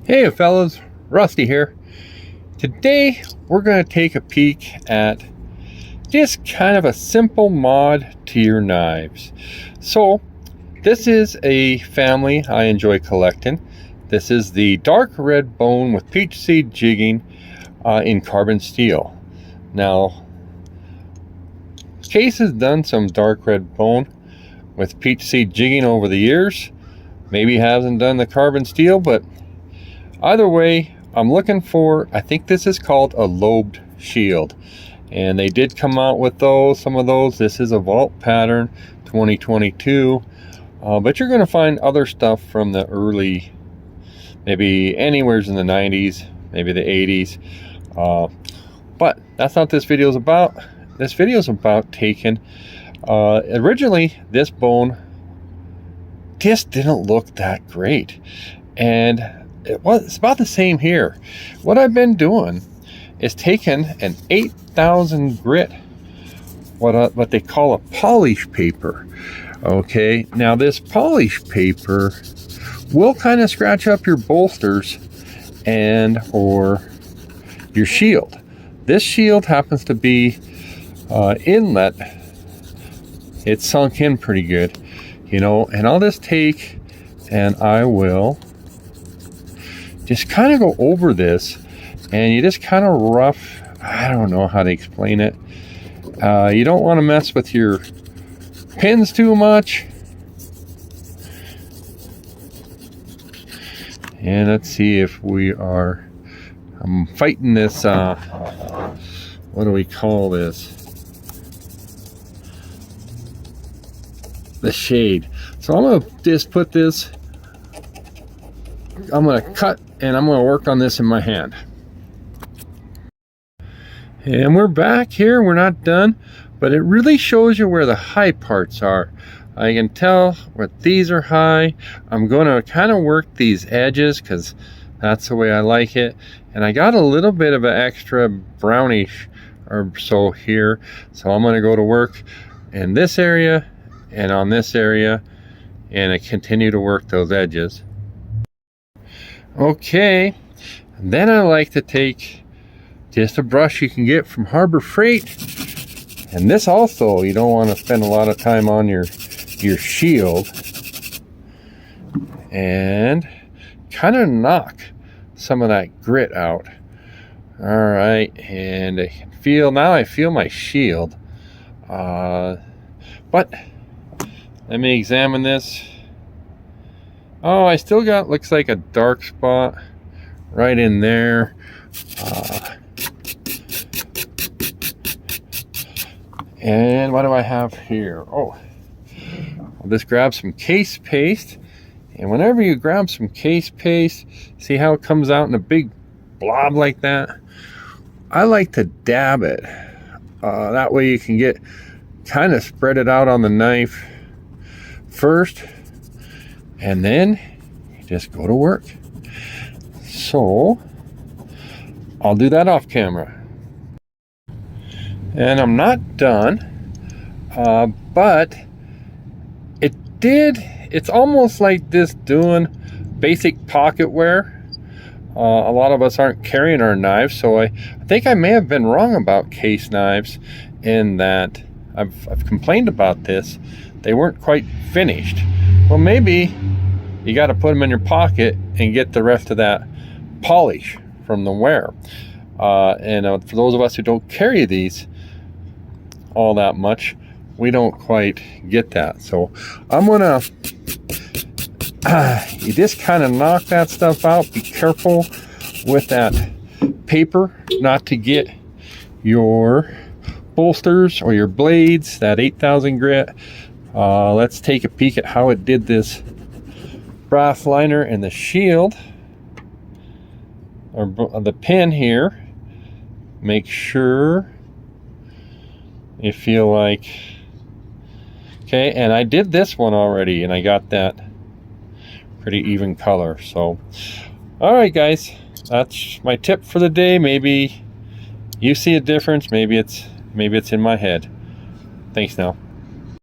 Hey fellas, Rusty here. Today we're going to take a peek at just kind of a simple mod to your knives. So this is a family I enjoy collecting. This is the dark red bone with peach seed jigging in carbon steel. Now Case has done some dark red bone with peach seed jigging over the years. Maybe hasn't done the carbon steel, but either way, I'm looking for, I think this is called a lobed shield. And they did come out with those, some of those. This is a vault pattern, 2022. But you're going to find other stuff from the early, maybe anywheres in the 90s, maybe the 80s. But that's not what this video is about. This video is about taking, originally this bone just didn't look that great. And it's about the same here. What I've been doing is taking an 8,000 grit, what they call a polish paper. Okay, now this polish paper will kind of scratch up your bolsters and or your shield. This shield happens to be inlet. It's sunk in pretty good, you know. And I'll just take and I will just kind of go over this, and you just kind of rough, I don't know how to explain it. You don't want to mess with your pins too much. And let's see if we are, I'm fighting this, what do we call this? The shade. So I'm going to just put this, I'm going to cut and I'm going to work on this in my hand. And we're back here. We're not done, but it really shows you where the high parts are. I can tell what these are high. I'm going to kind of work these edges because that's the way I like it. And I got a little bit of an extra brownish or so here. So I'm going to go to work in this area and on this area, and I continue to work those edges. Okay, and then I like to take just a brush you can get from Harbor Freight, and this also, you don't want to spend a lot of time on your shield, and kind of knock some of that grit out. All right, and I can feel, now I feel my shield, but let me examine this. Oh, I still got, looks like a dark spot right in there. And what do I have here? Oh, I'll just grab some case paste. And whenever you grab some case paste, see how it comes out in a big blob like that? I like to dab it. That way you can get, kind of spread it out on the knife first. And then you just go to work. So I'll do that off camera. And I'm not done, but it's almost like this doing basic pocket wear. A lot of us aren't carrying our knives, so I think I may have been wrong about case knives in that I've complained about this. They weren't quite finished. Well, maybe you got to put them in your pocket and get the rest of that polish from the wear. And for those of us who don't carry these all that much, we don't quite get that. So I'm gonna, you just kind of knock that stuff out. Be careful with that paper not to get your bolsters or your blades, that 8,000 grit. Let's take a peek at how it did this brass liner and the shield, or the pin here. Make sure you feel like, okay, and I did this one already and I got that pretty even color. So all right guys, that's my tip for the day. Maybe you see a difference, maybe it's in my head. Thanks now.